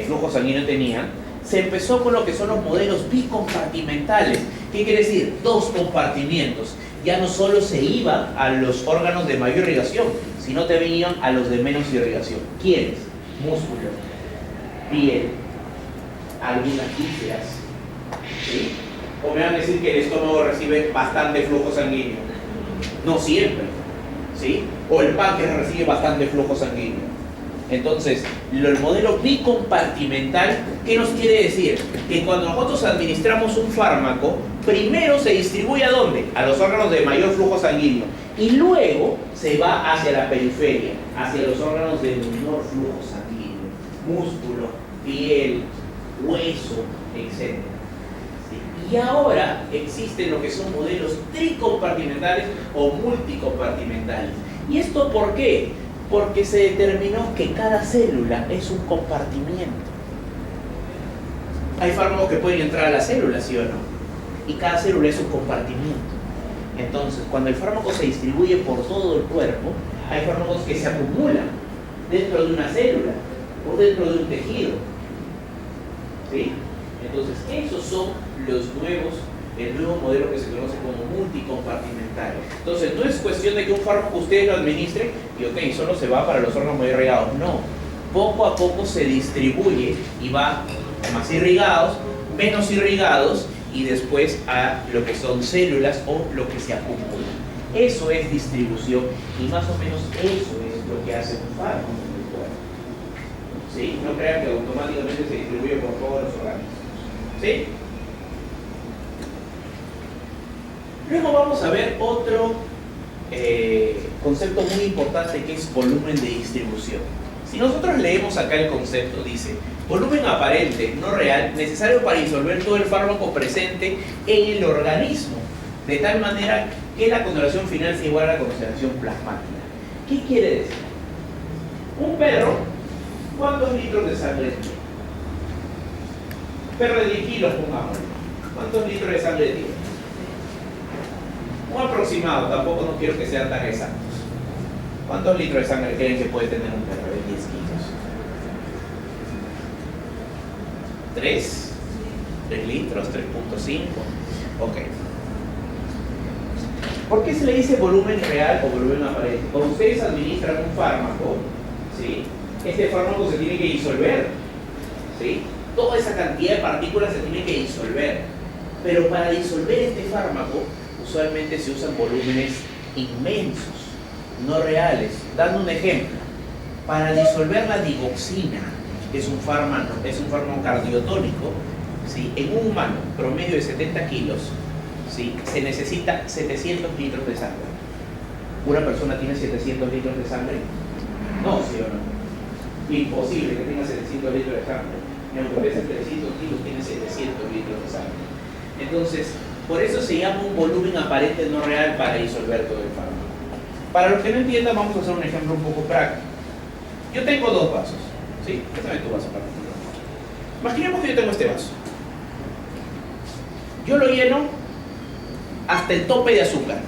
flujo sanguíneo tenían, se empezó con lo que son los modelos bicompartimentales. ¿Qué quiere decir? 2 compartimientos. Ya no solo se iba a los órganos de mayor irrigación, sino también iban a los de menos irrigación. ¿Quiénes? Músculo, piel, algunas vísceras, ¿sí? O me van a decir que el estómago recibe bastante flujo sanguíneo. No siempre, ¿sí? O el páncreas recibe bastante flujo sanguíneo. Entonces, el modelo bicompartimental, ¿qué nos quiere decir? Que cuando nosotros administramos un fármaco, primero se distribuye ¿a dónde? A los órganos de mayor flujo sanguíneo. Y luego se va hacia la periferia, hacia los órganos de menor flujo sanguíneo. Músculo, piel, hueso, etc. ¿Sí? Y ahora existen lo que son modelos tricompartimentales o multicompartimentales. ¿Y esto por qué? Porque se determinó que cada célula es un compartimiento. Hay fármacos que pueden entrar a la célula, ¿sí o no? Y cada célula es un compartimiento. Entonces, cuando el fármaco se distribuye por todo el cuerpo, hay fármacos que se acumulan dentro de una célula o dentro de un tejido. ¿Sí? Entonces, esos son el nuevo modelo que se conoce como multicompartimentario. Entonces, no es cuestión de que un fármaco ustedes lo administren y ok, solo se va para los órganos muy irrigados. No. Poco a poco se distribuye y va más irrigados, menos irrigados y después a lo que son células o lo que se acumula. Eso es distribución y más o menos eso es lo que hace un fármaco en el cuerpo. ¿Sí? No crean que automáticamente se distribuye por todos los organismos. ¿Sí? Luego vamos a ver otro concepto muy importante que es volumen de distribución. Si nosotros leemos acá el concepto, dice volumen aparente, no real, necesario para disolver todo el fármaco presente en el organismo, de tal manera que la concentración final sea igual a la concentración plasmática. ¿Qué quiere decir? Un perro, ¿cuántos litros de sangre tiene? Perro de 10 kilos, pongámoslo. ¿Cuántos litros de sangre tiene? Un aproximado, tampoco no quiero que sean tan exactos. ¿Cuántos litros de sangre creen que puede tener un perro de 10 kilos? 3 litros, 3.5. Ok. ¿Por qué se le dice volumen real o volumen aparente? Cuando ustedes administran un fármaco, ¿sí? Este fármaco se tiene que disolver, ¿sí? Toda esa cantidad de partículas se tiene que disolver. Pero para disolver este fármaco, usualmente se usan volúmenes inmensos, no reales. Dando un ejemplo, para disolver la digoxina, que es un fármaco cardiotónico, ¿sí? En un humano promedio de 70 kilos, ¿sí? Se necesita 700 litros de sangre. ¿Una persona tiene 700 litros de sangre? No, ¿sí o no? Imposible que tenga 700 litros de sangre. Ni aunque pese 300 kilos, tiene 700 litros de sangre. Entonces, por eso se llama un volumen aparente no real para disolver todo el fármaco. Para los que no entiendan, vamos a hacer un ejemplo un poco práctico. Yo tengo dos vasos, ¿sí? Préstame tu vaso para que imaginemos que yo tengo este vaso. Yo lo lleno hasta el tope de azúcar.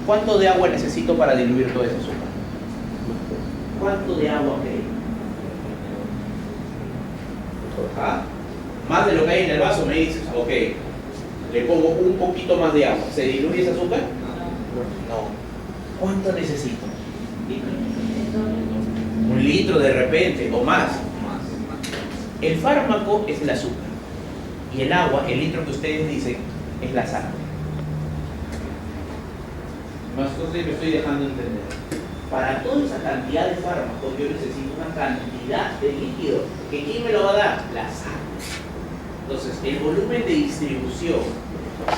¿Cuánto de agua necesito para diluir todo ese azúcar? ¿Cuánto de agua creen? ¿Ah? Más de lo que hay en el vaso, me dices, ok, le pongo un poquito más de agua. ¿Se diluye ese azúcar? No. ¿Cuánto necesito? Un litro de repente o más. El fármaco es el azúcar y el agua, el litro que ustedes dicen, es la sangre. Más cosas me estoy dejando entender. Para toda esa cantidad de fármacos yo necesito una cantidad de líquido. ¿Que quién me lo va a dar? La sangre. Entonces, el volumen de distribución,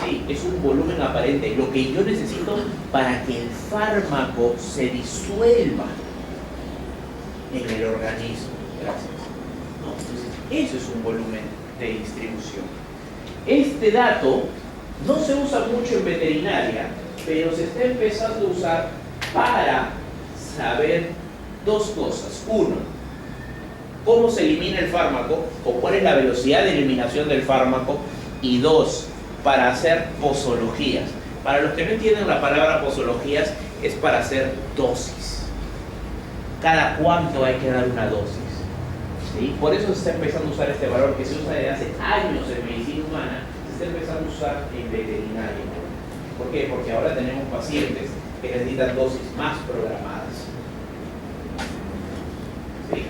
¿sí? Es un volumen aparente, lo que yo necesito para que el fármaco se disuelva en el organismo. Gracias. ¿No? Entonces, eso es un volumen de distribución. Este dato no se usa mucho en veterinaria, pero se está empezando a usar para saber dos cosas. Uno, cómo se elimina el fármaco o cuál es la velocidad de eliminación del fármaco. Y dos, para hacer posologías. Para los que no entienden la palabra posologías, es para hacer dosis. Cada cuánto hay que dar una dosis, ¿sí? Por eso se está empezando a usar este valor que se usa desde hace años en medicina humana, se está empezando a usar en veterinaria. ¿Por qué? Porque ahora tenemos pacientes que necesitan dosis más programadas. ¿Sí?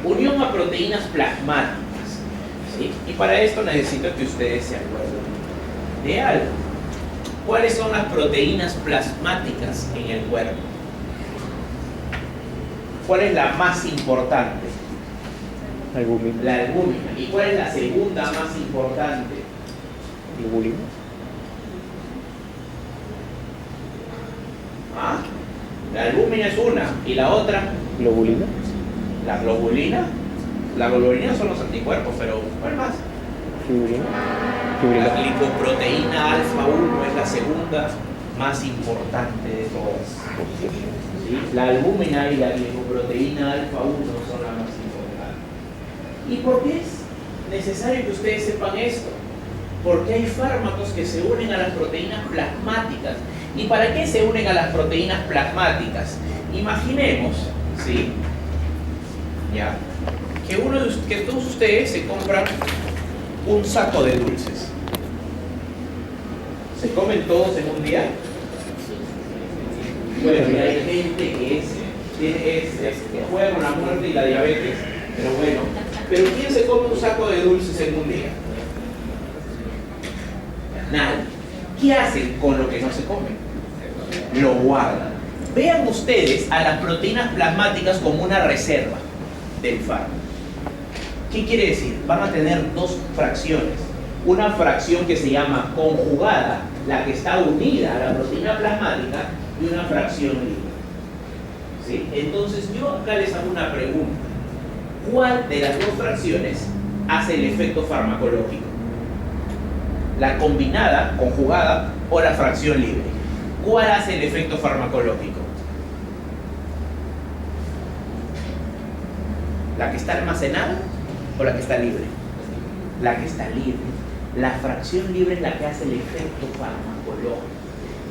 Unión a proteínas plasmáticas, ¿sí? Y para esto necesito que ustedes se acuerden de algo. ¿Cuáles son las proteínas plasmáticas en el cuerpo? ¿Cuál es la más importante? Albúmina. La albúmina. ¿Y cuál es la segunda más importante? Globulina. ¿Ah? La albúmina es una. ¿Y la otra? Globulina. La globulina. La globulina son los anticuerpos, pero ¿cuál más? Fibrina. La Fibrina. glicoproteína alfa 1 es la segunda más importante de todas. ¿Sí? La albúmina y la glicoproteína alfa 1 son las más importantes. ¿Y por qué es necesario que ustedes sepan esto? Porque hay fármacos que se unen a las proteínas plasmáticas. ¿Y para qué se unen a las proteínas plasmáticas? Imaginemos, ¿sí? Ya, que todos ustedes se compran un saco de dulces. ¿Se comen todos en un día? Bueno, y hay gente que juega con la muerte y la diabetes, pero bueno. ¿Pero quién se come un saco de dulces en un día? Nadie. ¿Qué hacen con lo que no se comen? Lo guardan. Vean ustedes a las proteínas plasmáticas como una reserva del fármaco. ¿Qué quiere decir? Van a tener dos fracciones. Una fracción que se llama conjugada, la que está unida a la proteína plasmática, y una fracción libre. ¿Sí? Entonces yo acá les hago una pregunta. ¿Cuál de las dos fracciones hace el efecto farmacológico? ¿La combinada, conjugada, o la fracción libre? ¿Cuál hace el efecto farmacológico? ¿La que está almacenada o la que está libre? La que está libre. La fracción libre es la que hace el efecto farmacológico.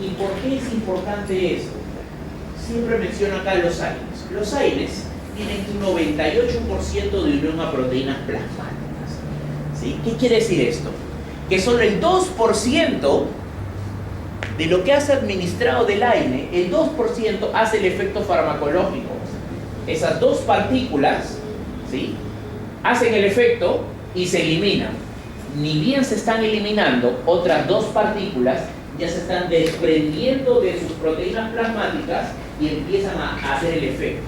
¿Y por qué es importante eso? Siempre menciono acá los AINES. Los AINES tienen un 98% de unión a proteínas plasmáticas. ¿Sí? ¿Qué quiere decir esto? Que solo el 2% de lo que hace administrado del AINE, el 2% hace el efecto farmacológico. Esas dos partículas, ¿sí?, hacen el efecto y se eliminan. Ni bien se están eliminando, otras dos partículas ya se están desprendiendo de sus proteínas plasmáticas y empiezan a hacer el efecto.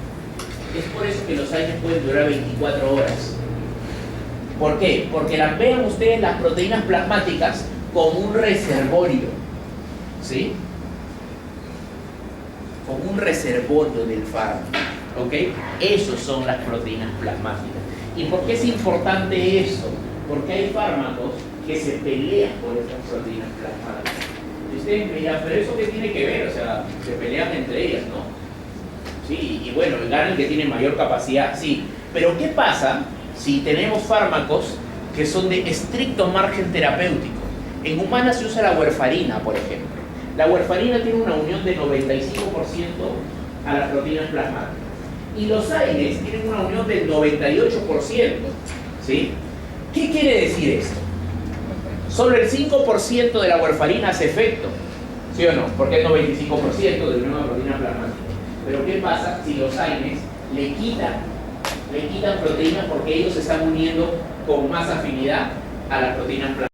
Es por eso que los AINES pueden durar 24 horas. ¿Por qué? Porque vean ustedes las proteínas plasmáticas como un reservorio, ¿sí? Como un reservorio del fármaco, ¿ok? Esos son las proteínas plasmáticas. ¿Y por qué es importante eso? Porque hay fármacos que se pelean por esas proteínas plasmáticas. Y ustedes me dirán, pero ¿eso qué tiene que ver? O sea, se pelean entre ellas, ¿no? Sí, y bueno, gana el que tiene mayor capacidad, sí. Pero ¿qué pasa si tenemos fármacos que son de estricto margen terapéutico? En humanas se usa la warfarina, por ejemplo. La warfarina tiene una unión de 95% a las proteínas plasmáticas. Y los AINES tienen una unión del 98%. ¿Sí? ¿Qué quiere decir esto? Solo el 5% de la warfarina hace efecto. ¿Sí o no? Porque es 95% de unión a proteínas plasmáticas. Pero ¿qué pasa si los AINES le quitan proteínas porque ellos se están uniendo con más afinidad a las proteínas plasmáticas?